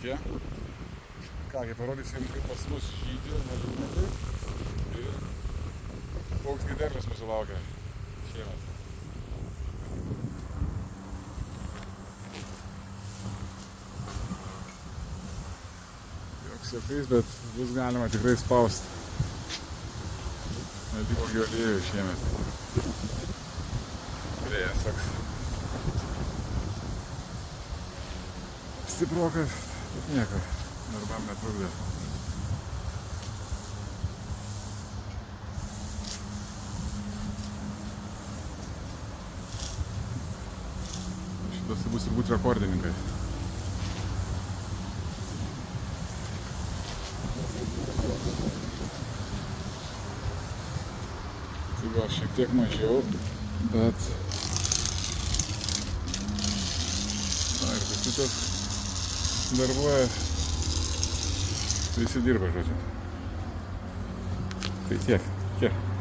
tokie. Kągi, parodysim, kaip pas mus žydė mažumetai ir koks derlius mūsų laukia šiemet. Joks jokiais, bet bus galima tikrai spausti. Netiko giolėjų šiemet. Vėjas toks stiprokas, bet nieko, darbam netrukdė. Šitas bus turbūt rekordininkai. Tai gal šiek tiek mažiau, bet ir visi tas darbuoja, visi dirba, žodžiu. Tai tiek.